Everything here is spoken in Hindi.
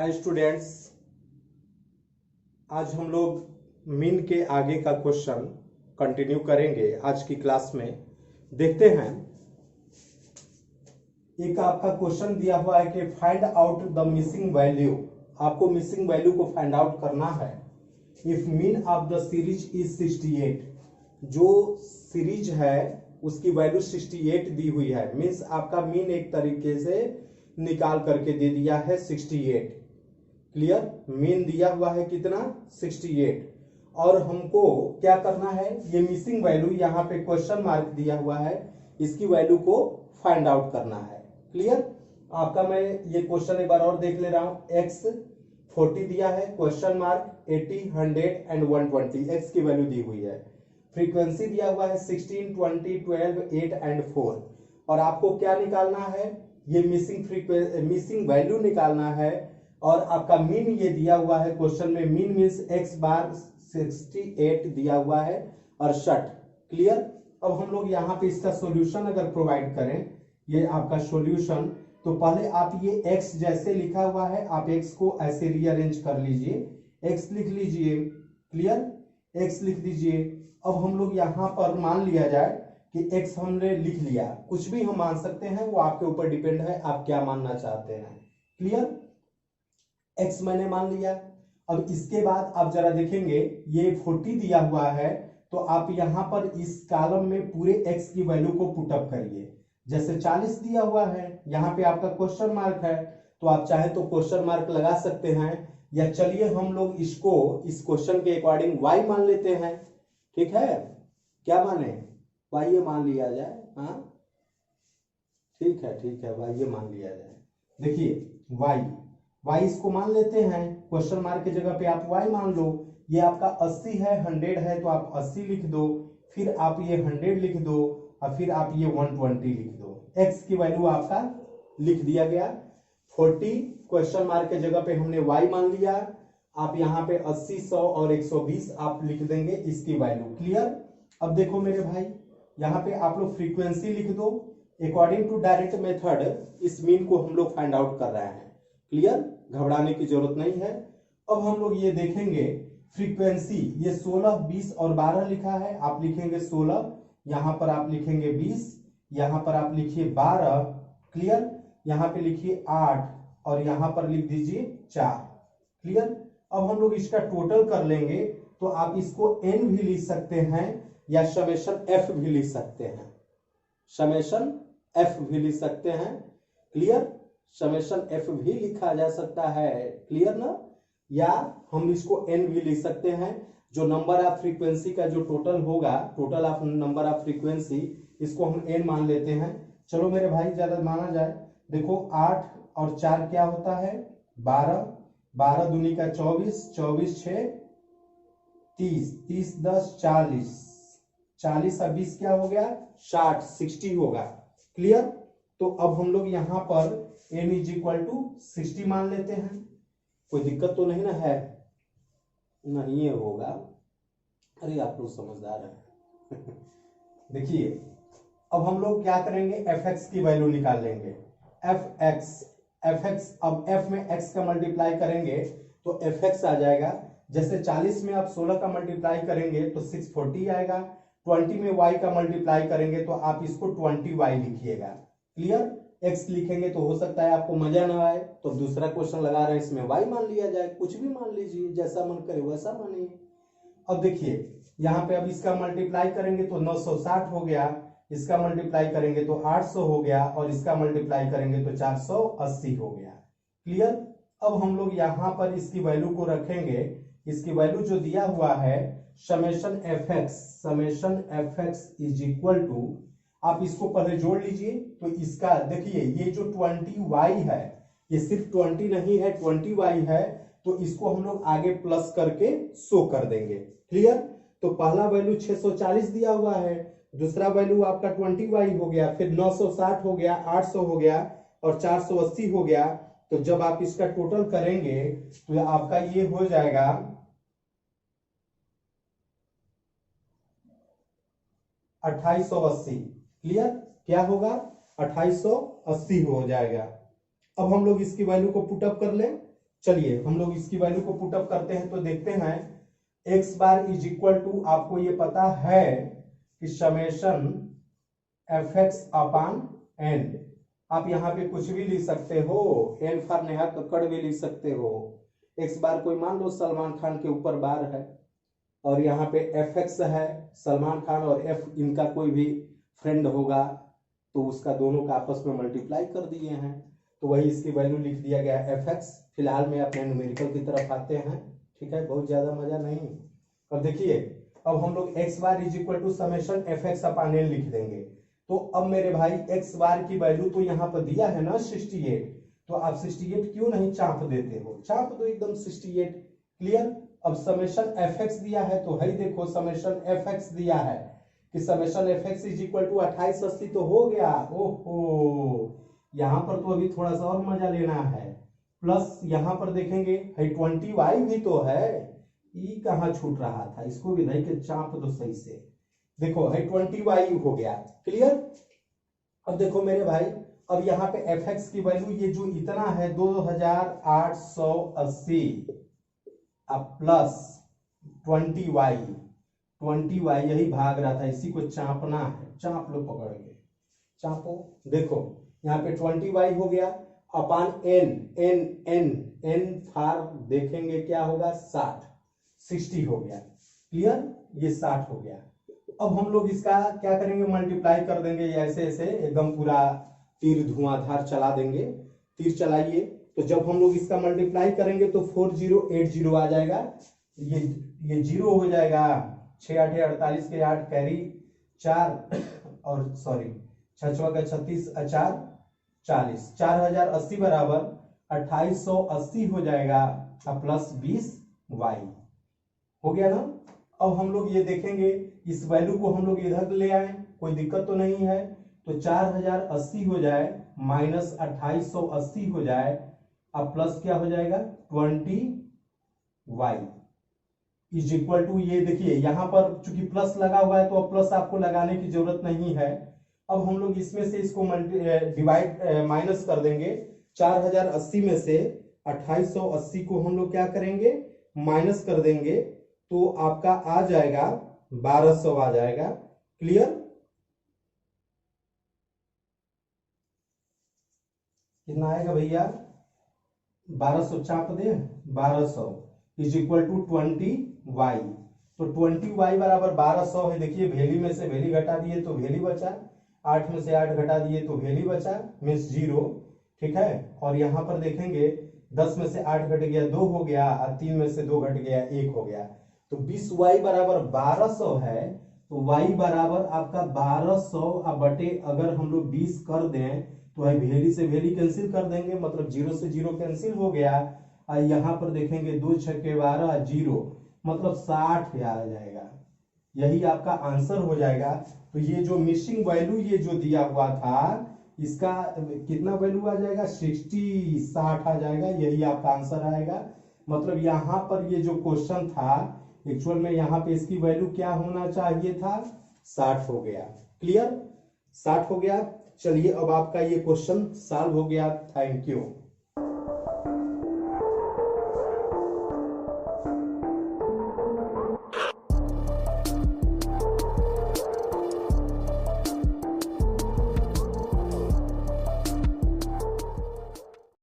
हाय स्टूडेंट्स, आज हम लोग मीन के आगे का क्वेश्चन कंटिन्यू करेंगे। आज की क्लास में देखते हैं, एक आपका क्वेश्चन दिया हुआ है कि find out the missing value. आपको मिसिंग वैल्यू को फाइंड आउट करना है। If mean of the series is 68, जो सीरीज है उसकी वैल्यू 68 दी हुई है, मीन्स आपका मीन एक तरीके से निकाल करके दे दिया है 68। क्लियर, मीन दिया हुआ है कितना 68, और हमको क्या करना है, ये मिसिंग वैल्यू यहाँ पे क्वेश्चन मार्क दिया हुआ है, इसकी वैल्यू को फाइंड आउट करना है। क्लियर, आपका मैं ये क्वेश्चन एक बार और देख ले रहा हूं। x 40 दिया है, क्वेश्चन मार्क 80, 100 एंड 120 x की वैल्यू दी हुई है। फ्रीक्वेंसी दिया हुआ है 16, 20, 12, 8 एंड 4, और आपको क्या निकालना है, ये मिसिंग वैल्यू निकालना है। और आपका मीन ये दिया हुआ है क्वेश्चन में, मीन मीन्स x बार 68 दिया हुआ है और 60। क्लियर, अब हम लोग यहाँ पे इसका सॉल्यूशन अगर प्रोवाइड करें, ये आपका सॉल्यूशन, तो पहले आप ये x जैसे लिखा हुआ है, आप x को ऐसे रीअरेंज कर लीजिए, x लिख लीजिए। क्लियर, x लिख दीजिए। अब हम लोग यहाँ पर मान लिया जाए कि x हमने लिख लिया, कुछ भी हम मान सकते हैं, वो आपके ऊपर डिपेंड है, आप क्या मानना चाहते हैं। क्लियर, x मैंने मान लिया। अब इसके बाद आप जरा देखेंगे, ये 40 दिया हुआ है, तो आप यहां पर इस कॉलम में पूरे x की वैल्यू को पुटअप करिए। जैसे 40 दिया हुआ है, यहाँ पे आपका क्वेश्चन मार्क है, तो आप चाहे तो क्वेश्चन मार्क लगा सकते हैं, या चलिए हम लोग इसको इस क्वेश्चन के अकॉर्डिंग y मान लेते हैं। ठीक है, क्या माने, y ये मान लिया जाए। हाँ ठीक है, y ये मान लिया जाए। देखिए y इसको मान लेते हैं, क्वेश्चन मार्क की जगह पे आप y मान लो। ये आपका 80 है, 100 है, तो आप 80 लिख दो, फिर आप ये 100 लिख दो, और फिर आप ये 120 लिख दो। x की वैल्यू आपका लिख दिया गया। 40 क्वेश्चन मार्क की जगह पे हमने y मान लिया, आप यहाँ पे 80, 100 और 120 आप लिख देंगे इसकी वैल्यू। क्लियर, अब देखो मेरे भाई, यहाँ पे आप लोग फ्रीक्वेंसी लिख दो। अकॉर्डिंग टू डायरेक्ट मेथड इस मीन को हम लोग फाइंड आउट कर रहे हैं। क्लियर, घबराने की जरूरत नहीं है। अब हम लोग ये देखेंगे फ्रीक्वेंसी, ये 16, 20 और 12 लिखा है, आप लिखेंगे 16, यहां पर आप लिखेंगे 20, यहां पर आप लिखिए 12। क्लियर, यहां पे लिखिए 8 और यहां पर लिख दीजिए 4। क्लियर, अब हम लोग इसका टोटल कर लेंगे, तो आप इसको n भी लिख सकते हैं या समेशन f भी लिख सकते हैं, समेशन f भी लिख सकते हैं। क्लियर, समेशन f भी लिखा जा सकता है। क्लियर ना, या हम इसको n भी लिख सकते हैं। जो नंबर ऑफ फ्रीक्वेंसी का जो टोटल होगा, total of number of frequency, इसको हम n मान लेते हैं। चलो मेरे भाई, ज्यादा माना जाए, देखो 8 और 4 क्या होता है 12, 12 दूनी का 24, 24 6 30, 30 10 40, 40 और 20 क्या हो गया 60, 60 होगा। क्लियर, तो अब हम लोग यहाँ पर n इज इक्वल टू 60 मान लेते हैं। कोई दिक्कत तो नहीं ना है, नहीं है होगा, अरे आप लोग समझदार हैं। देखिए, अब हम लोग क्या करेंगे, fx की वैल्यू निकाल लेंगे। fx, अब f में x का मल्टीप्लाई करेंगे तो fx आ जाएगा। जैसे 40 में आप 16 का मल्टीप्लाई करेंगे तो 640 आएगा। 20 में y का मल्टीप्लाई करेंगे तो आप इसको 20y लिखिएगा। क्लियर, x लिखेंगे तो हो सकता है आपको मजा ना आए, तो दूसरा क्वेश्चन लगा रहे हैं, इसमें y मान लिया जाए, कुछ भी मान लीजिए, जैसा मन करे वैसा मानिए। अब देखिए, यहाँ पे अब इसका मल्टीप्लाई करेंगे तो 960 हो गया, इसका मल्टीप्लाई करेंगे तो 800 हो गया, और इसका मल्टीप्लाई करेंगे तो 480 हो गया। क्लियर, अब हम लोग यहाँ पर इसकी वैल्यू को रखेंगे। इसकी वैल्यू जो दिया हुआ है summation fx is equal to, आप इसको पहले जोड़ लीजिए, तो इसका देखिए, ये जो 20y है, ये सिर्फ 20 नहीं है, 20y है, तो इसको हम लोग आगे प्लस करके शो कर देंगे। क्लियर, तो पहला वैल्यू 640 दिया हुआ है, दूसरा वैल्यू आपका 20y हो गया, फिर 960 हो गया, 800 हो गया और 480 हो गया। तो जब आप इसका टोटल करेंगे तो आपका ये हो जाएगा 2880। क्लियर, क्या होगा 2880 हो जाएगा। अब हम लोग इसकी वैल्यू को पुटअप कर लें, चलिए हम लोग इसकी वैल्यू को पुटअप करते हैं तो देखते हैं x bar is equal to, आपको ये पता है कि summation f x upon n, आप यहाँ पे कुछ भी लिख सकते हो, एन फॉर नेहा कक्कड़ भी लिख सकते हो। एक्स बार कोई मान लो सलमान खान के ऊपर बार है, और यहाँ पे एफ एक्स है सलमान खान, और एफ इनका कोई भी फ्रेंड होगा तो उसका दोनों का आपस में मल्टीप्लाई कर दिए हैं, तो वही इसकी वैल्यू लिख दिया गया एफ एक्स। फिलहाल में अपने न्यूमेरिकल की तरफ आते हैं, ठीक है, बहुत ज्यादा मजा नहीं। और देखिए अब हम लोग x bar is equal to summation f x upon n लिख देंगे। तो अब मेरे भाई एक्स बार की वैल्यू तो यहाँ पर दिया है ना 68, तो आप 68 क्यों नहीं चाप देते हो, चाप दो एकदम 68। क्लियर। अब समेशन एफ एक्स दिया है तो है देखो समेशन एफ एक्स दिया है कि summation f x is equal to 2880 तो हो गया। ओहो, यहां पर तो अभी थोड़ा सा और मजा लेना है, प्लस यहां पर देखेंगे है 20y भी तो है, ई कहां छूट रहा था, इसको भी नहीं के चाप दो सही से, देखो है 20y हो गया। क्लियर। अब देखो मेरे भाई, अब यहाँ पे एफ एक्स की वैल्यू ये जो इतना है 2880 अब प्लस 20y, 20y यही भाग रहा था, इसी को चापना है, चाप लो पकड़ के, चापो। देखो यहाँ पे 20y हो गया अपान एन, एन एन एन फार देखेंगे क्या होगा 60 हो गया। क्लियर, ये 60 हो गया। अब हम लोग इसका क्या करेंगे, मल्टीप्लाई कर देंगे ऐसे ऐसे एकदम पूरा तीर धुआंधार चला देंगे। तीर चलाइए, तो जब हम लोग इसका मल्टीप्लाई करेंगे तो 4080 आ जाएगा, ये 0 हो जाएगा, 6 8 48 के 8 कैरी 4 और सॉरी 6 6 का 36 4 40, 4080 बराबर 2880 हो जाएगा प्लस 20y हो गया ना। अब हम लोग ये देखेंगे इस वैल्यू को हम लोग इधर ले आए, कोई दिक्कत तो नहीं है, तो 4080 हो जाए माइनस 2880 हो जाए, अब प्लस क्या हो जाएगा 20y इज इक्वल टू, ये देखिए यहां पर चूंकि प्लस लगा हुआ है तो अब प्लस आपको लगाने की जरूरत नहीं है। अब हम लोग इसमें से इसको डिवाइड माइनस कर देंगे, 4080 में से 2880 को हम लोग क्या करेंगे माइनस कर देंगे, तो आपका आ जाएगा 1200 आ जाएगा। क्लियर। कितना आएगा भैया 1200 चाप दे, 1200 इज इक्वल टू 20y, तो 20y बराबर 1200 है। देखिए वैल्यू में से वैल्यू घटा दिए तो वैल्यू बचा, 8 में से 8 घटा दिए तो वैल्यू बचा मीन्स 0, ठीक है। और यहां पर देखेंगे 10 में से 8 घट गया 2 हो गया, और 3 में से 2 घट गया 1 हो गया, तो 20y बराबर 1200 है, तो y बराबर आपका 1200 बटे अगर हम लोग 20 कर दें तो वैल्यू से वैल्यू कैंसिल कर देंगे, मतलब 0 से 0 कैंसिल हो गया। यहाँ पर देखेंगे 2 6 12 0, मतलब 60 आ जाएगा, यही आपका आंसर हो जाएगा। तो ये जो मिसिंग वैल्यू ये जो दिया हुआ था इसका कितना वैल्यू आ जाएगा 60 आ जाएगा, यही आपका आंसर आएगा। मतलब यहाँ पर ये जो क्वेश्चन था एक्चुअल में यहाँ पे इसकी वैल्यू क्या होना चाहिए था 60 हो गया। क्लियर, 60 हो गया। चलिए अब आपका ये क्वेश्चन सॉल्व हो गया। Thank you.